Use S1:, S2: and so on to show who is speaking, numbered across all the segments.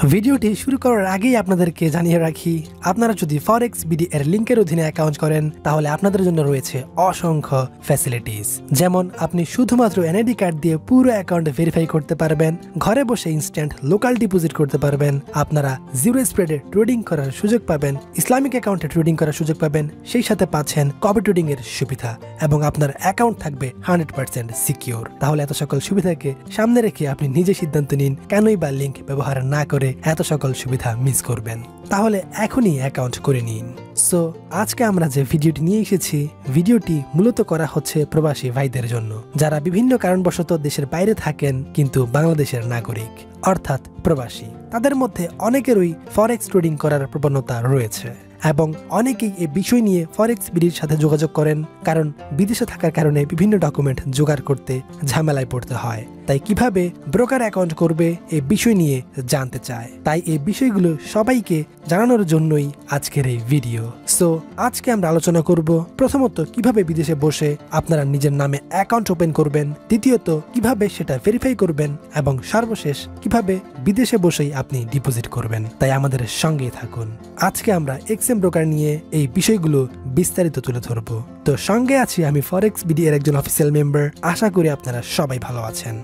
S1: ভিডিওটি শুরু করার আগেই আপনাদেরকে জানিয়ে রাখি, আপনারা যদি ফরেক্স বিডি এর লিংকের অধীনে অ্যাকাউন্ট করেন তাহলে আপনাদের জন্য রয়েছে অসংখ্য ফ্যাসিলিটিস। যেমন আপনি শুধুমাত্র এনআইডি কার্ড দিয়ে পুরো অ্যাকাউন্ট ভেরিফাই করতে পারবেন, ঘরে বসে ইনস্ট্যান্ট লোকাল ডিপোজিট করতে পারবেন, আপনারা জিরো স্প্রেডে ট্রেডিং করার সুযোগ পাবেন, ইসলামিক অ্যাকাউন্টে ট্রেডিং করার সুযোগ পাবেন, সেই সাথে পাচ্ছেন কপি ট্রেডিং এর সুবিধা এবং আপনার অ্যাকাউন্ট থাকবে 100% সিকিউর। তাহলে এত সকল সুবিধাকে সামনে রেখে আপনি নিজে সিদ্ধান্ত নিন কেনই বা লিংক ব্যবহার না করে এত সকল সুবিধা মিস করবেন। তাহলে এখনই অ্যাকাউন্ট করে নিন। সো আজকে আমরা যে ভিডিওটি নিয়ে এসেছি, ভিডিওটি মূলত করা হচ্ছে প্রবাসী ভাইদের জন্য যারা বিভিন্ন কারণবশত দেশের বাইরে থাকেন কিন্তু বাংলাদেশের নাগরিক অর্থাৎ প্রবাসী। তাদের মধ্যে অনেকেরই ফরেক্স ট্রেডিং করার প্রবণতা রয়েছে এবং অনেকেই এই বিষয় নিয়ে ফরেক্স বিডির সাথে যোগাযোগ করেন, কারণ বিদেশে থাকার কারণে বিভিন্ন ডকুমেন্ট জোগাড় করতে ঝামেলায় পড়তে হয়। তাই কিভাবে ব্রোকার অ্যাকাউন্ট করবে এই বিষয় নিয়ে জানতে চায়। তাই এই বিষয়গুলো সবাইকে জানানোর জন্যই আজকের এই ভিডিও। সো আজকে আমরা আলোচনা করব প্রথমত কিভাবে বিদেশে বসে আপনারা নিজের নামে অ্যাকাউন্ট ওপেন করবেন, দ্বিতীয়ত কিভাবে সেটা ভেরিফাই করবেন এবং সর্বশেষ কিভাবে বিদেশে বসেই আপনি ডিপোজিট করবেন। তাই আমাদের সঙ্গেই থাকুন। আজকে আমরা এক্সএম ব্রোকার নিয়ে এই বিষয়গুলো বিস্তারিত তুলে ধরব। তো সঙ্গে আছি আমি ফরেক্স বিডি এর একজন অফিসিয়াল মেম্বার। আশা করি আপনারা সবাই ভালো আছেন।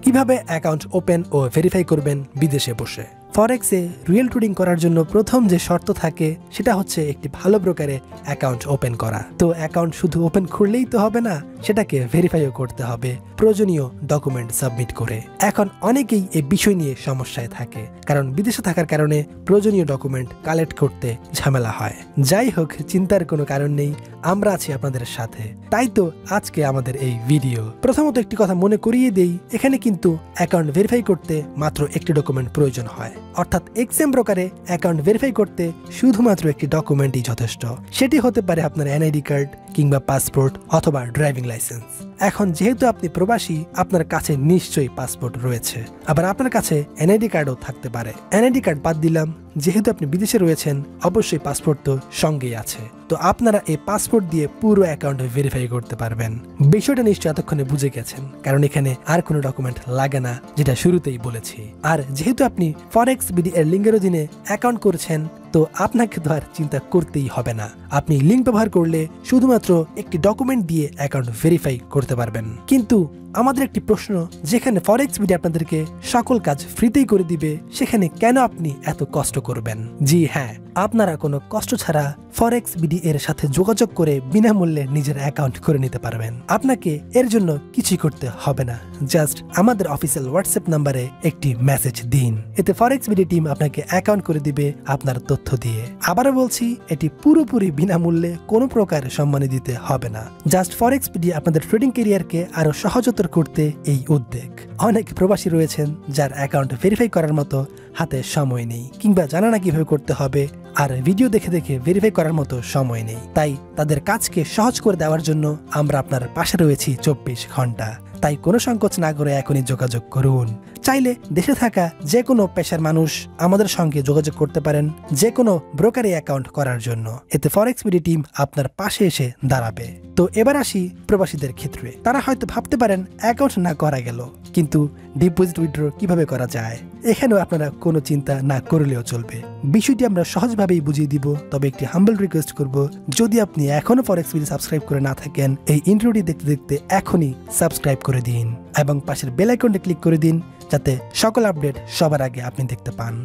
S1: কিভাবে অ্যাকাউন্ট ওপেন ও ভেরিফাই করবেন বিদেশে বসে? ফরেক্সে রিয়েল ট্রেডিং করার জন্য প্রথম যে শর্ত থাকে সেটা হচ্ছে একটি ভালো ব্রোকারে অ্যাকাউন্ট ওপেন করা। তো অ্যাকাউন্ট শুধু ওপেন করলেই তো হবে না, সেটাকে ভেরিফাইও করতে হবে প্রয়োজনীয় ডকুমেন্ট সাবমিট করে। এখন অনেকেই এই বিষয় নিয়ে সমস্যায় থাকে, কারণ বিদেশে থাকার কারণে প্রয়োজনীয় ডকুমেন্ট কালেক্ট করতে ঝামেলা হয়। যাই হোক, চিন্তার কোনো কারণ নেই, আমরা আছি আপনাদের সাথে। তাই তো আজকে আমাদের এই ভিডিও। প্রথমত একটি কথা মনে করিয়ে দেই, এখানে কিন্তু অ্যাকাউন্ট ভেরিফাই করতে মাত্র একটি ডকুমেন্ট প্রয়োজন হয়, অর্থাৎ এক্সএম ব্রোকারে অ্যাকাউন্ট ভেরিফাই করতে শুধুমাত্র একটি ডকুমেন্টই যথেষ্ট। সেটি হতে পারে আপনার এনআইডি কার্ড কিংবা পাসপোর্ট অথবা ড্রাইভিং লাইসেন্স। এখন যেহেতু আপনি প্রবাসী, আপনার কাছে নিশ্চয়ই পাসপোর্ট রয়েছে, আবার আপনার কাছে এনআইডি কার্ডও থাকতে পারে। এনআইডি কার্ড বাদ দিলাম, যেহেতু আপনি বিদেশে রয়েছেন অবশ্যই পাসপোর্ট তো সঙ্গেই আছে। তো আপনারা এই পাসপোর্ট দিয়ে পুরো অ্যাকাউন্ট ভেরিফাই করতে পারবেন। বিষয়টা নিশ্চয়ই এতক্ষণে বুঝে গেছেন, কারণ এখানে আর কোনো ডকুমেন্ট লাগে না, যেটা শুরুতেই বলেছি। আর যেহেতু আপনি ফরেক্স বিডি এর লিঙ্কের অধীনে অ্যাকাউন্ট করছেন, তো আপনাকে তো আর চিন্তা করতেই হবে না। আপনি লিঙ্ক ব্যবহার করলে শুধুমাত্র একটি ডকুমেন্ট দিয়ে অ্যাকাউন্ট ভেরিফাই করতে পারবেন। কিন্তু আমাদের একটি প্রশ্ন, যেখানে ফরেক্স বিডি আপনাদেরকে সকল কাজ ফ্রিতেই করে দিবে, সেখানে কেন আপনি এত কষ্ট করবেন? জি হ্যাঁ, আপনারা কোনো কষ্ট ছাড়া ফরেক্স বিডি এর সাথে যোগাযোগ করে বিনামূল্যে নিজের অ্যাকাউন্ট করে নিতে পারবেন। আপনাকে এর জন্য কিছুই করতে হবে না, জাস্ট আমাদের অফিসিয়াল হোয়াটসঅ্যাপ নাম্বারে একটি মেসেজ দিন। এতে ফরেক্স বিডি টিম আপনাকে অ্যাকাউন্ট করে দিবে আপনার তথ্য দিয়ে। আবারও বলছি, এটি পুরোপুরি বিনামূল্যে, কোনো প্রকার সম্মানী দিতে হবে না। জাস্ট ফরেক্স বিডি আপনাদের ট্রেডিং ক্যারিয়ারকে আরো সহজতর করতে এই উদ্যোগ। অনেক প্রবাসী রয়েছেন যার অ্যাকাউন্ট ভেরিফাই করার মতো হাতে সময় নেই, কিংবা জানা না কিভাবে করতে হবে, আর ভিডিও দেখে দেখে ভেরিফাই করার মতো সময় নেই। তাই তাদের কাজকে সহজ করে দেওয়ার জন্য আমরা আপনার পাশে রয়েছি 24 ঘন্টা। তাই কোনো সংকোচ না করে এখনই যোগাযোগ করুন। চাইলে দেশে থাকা যে কোনো পেশার মানুষ আমাদের সঙ্গে যোগাযোগ করতে পারেন যে কোনো ব্রোকারে অ্যাকাউন্ট করার জন্য। এতে ফরেক্স বিডি টিম আপনার পাশে এসে দাঁড়াবে। তো এবার আসি প্রবাসীদের ক্ষেত্রে। তারা হয়তো ভাবতে পারেন অ্যাকাউন্ট না করা গেল, কিন্তু ডিপোজিট উইথড্র কিভাবে করা যায়? এখানেও আপনারা কোনো চিন্তা না করলেও চলবে। বিষয়টি আমরা সহজভাবেই বুঝিয়ে দিব। তবে একটি হাম্বল রিকোয়েস্ট করব, যদি আপনি এখনো ফরেক্স বিডি সাবস্ক্রাইব করে না থাকেন, এই ইন্ট্রোটি দেখতে দেখতে এখনই সাবস্ক্রাইব করে দিন এবং পাশের বেল আইকনটি ক্লিক করে দিন, যাতে সকল আপডেট সবার আগে আপনি দেখতে পান।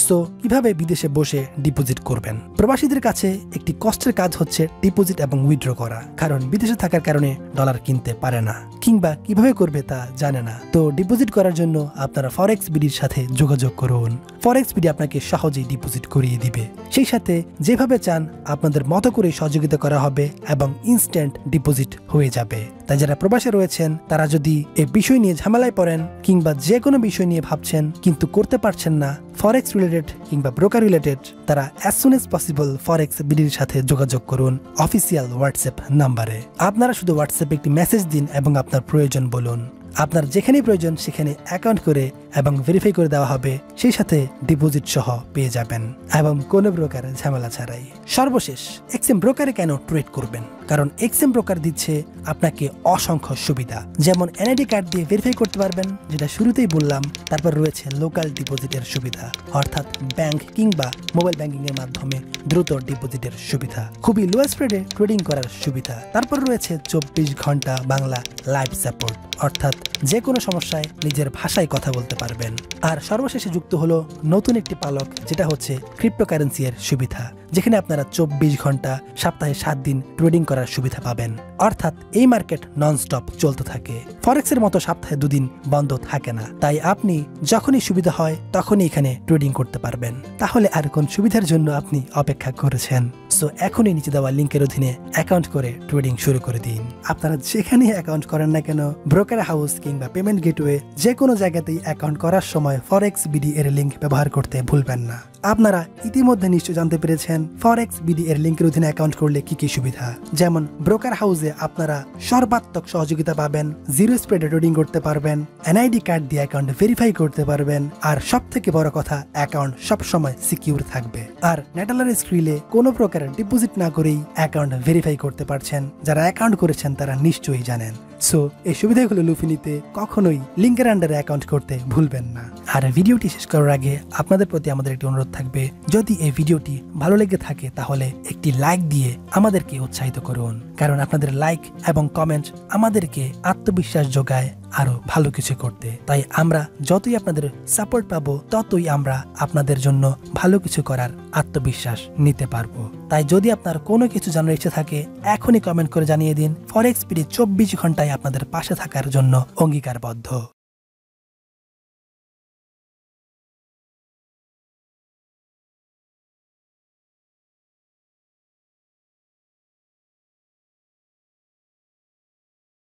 S1: সো কিভাবে বিদেশে বসে ডিপোজিট করবেন? প্রবাসীদের কাছে একটি কষ্টের কাজ হচ্ছে ডিপোজিট এবং উইথড্র করা, কারণ বিদেশে থাকার কারণে ডলার কিনতে পারে না কিংবা কিভাবে করবে তা জানে না। তো ডিপোজিট করার জন্য আপনারা ফরেক্স বিডির সাথে যোগাযোগ করুন। ফরেক্স বিডি আপনাকে সহজেই ডিপোজিট করিয়ে দিবে। সেই সাথে যেভাবে চান আপনাদের মতো করে সহযোগিতা করা হবে এবং ইনস্ট্যান্ট ডিপোজিট হয়ে যাবে। তাই যারা প্রবাসে রয়েছেন, তারা যদি এই বিষয় নিয়ে ঝামেলায় পড়েন কিংবা যে কোনো বিষয় নিয়ে ভাবছেন কিন্তু করতে পারছেন না, ফরেক্স রিলেটেড কিংবা ব্রোকার রিলেটেড, তারা অ্যাজ সুন এজ পসিবল ফরেক্স বিডির সাথে যোগাযোগ করুন অফিসিয়াল হোয়াটসঅ্যাপ নাম্বারে। আপনারা শুধু হোয়াটসঅ্যাপে একটি মেসেজ দিন এবং আপনার প্রয়োজন বলুন। আপনার যেখানেই প্রয়োজন সেখানে অ্যাকাউন্ট করে এবং ভেরিফাই করে দেওয়া হবে, সেই সাথে ডিপোজিট সহ পেয়ে যাবেন এবং কোনো প্রকার ঝামেলা ছাড়াই। সর্বশেষ, এক্সএম ব্রোকারে কেন ট্রেড করবেন? কারণ এক্সএম ব্রোকার দিচ্ছে আপনাকে অসংখ্য সুবিধা, যেমন এনআইডি কার্ড দিয়ে ভেরিফাই করতে পারবেন, যেটা শুরুতেই বললাম। তারপর রয়েছে লোকাল ডিপোজিটের সুবিধা, অর্থাৎ ব্যাংক কিংবা মোবাইল ব্যাংকিং এর মাধ্যমে দ্রুত ডিপোজিটের সুবিধা, খুবই লো স্প্রেডে ট্রেডিং করার সুবিধা। তারপর রয়েছে 24 ঘন্টা বাংলা লাইভ সাপোর্ট, অর্থাৎ যে কোনো সমস্যায় নিজের ভাষায় কথা বলতে পারবেন। আর সর্বশেষে যুক্ত হলো নতুন একটি পালক, যেটা হচ্ছে ক্রিপ্টোকারেন্সি এর সুবিধা, যেখানে আপনারা 24 ঘন্টা সপ্তাহে 7 দিন ট্রেডিং করার সুবিধা পাবেন। অর্থাৎ এই মার্কেট নন স্টপ চলতে থাকে, ফরেক্সের মতো সপ্তাহে 2 দিন বন্ধ থাকে না। তাই আপনি যখনই সুবিধা হয় তখনই এখানে ট্রেডিং করতে পারবেন। তাহলে আর কোন সুবিধার জন্য আপনি অপেক্ষা করেছেন? সো এখনই নিচে দেওয়া লিঙ্কের অধীনে অ্যাকাউন্ট করে ট্রেডিং শুরু করে দিন। আপনারা যেখানে অ্যাকাউন্ট করেন না কেন, ব্রোকার হাউস কিংবা পেমেন্ট গেটওয়ে, যে কোনো জায়গাতেই অ্যাকাউন্ট করার সময় ForexBD এর লিঙ্ক ব্যবহার করতে ভুলবেন না। আপনারা ইতিমধ্যে নিশ্চয় জানতে পেরেছেন ForexBD এর লিঙ্কের অধীনে অ্যাকাউন্ট করলে কি কি সুবিধা। যেমন ব্রোকার হাউসে আপনারা সর্বাত্মক সহযোগিতা পাবেন, জিরো স্প্রেডে ট্রেডিং করতে পারবেন, এনআইডি কার্ড দিয়ে অ্যাকাউন্ট ভেরিফাই করতে পারবেন, আর সব থেকে বড় কথা, অ্যাকাউন্ট সবসময় সিকিউর থাকবে। আর নেটালার স্ক্রিলে কোনো প্রকার ডিপোজিট না করেই অ্যাকাউন্ট ভেরিফাই করতে পারছেন। যারা অ্যাকাউন্ট করেছেন তারা নিশ্চয়ই জানেন। সো এই সুবিধাগুলো লুফে নিতে কখনোই লিঙ্কের আন্ডারে অ্যাকাউন্ট করতে ভুলবেন না। আর ভিডিওটি শেষ করার আগে আপনাদের প্রতি আমাদের একটি অনুরোধ থাকবে, যদি এই ভিডিওটি ভালো লেগে থাকে তাহলে একটি লাইক দিয়ে আমাদেরকে উৎসাহিত করুন, কারণ আপনাদের লাইক এবং কমেন্ট আমাদেরকে আত্মবিশ্বাস যোগায় আরো ভালো কিছু করতে। তাই আমরা যতই আপনাদের সাপোর্ট পাবো, ততই আমরা আপনাদের জন্য ভালো কিছু করার আত্মবিশ্বাস নিতে পারবো। তাই যদি আপনার কোনো কিছু জানার ইচ্ছে থাকে, এখনই কমেন্ট করে জানিয়ে দিন। ForexBD 24 ঘন্টায় আপনাদের পাশে থাকার জন্য অঙ্গীকারবদ্ধ।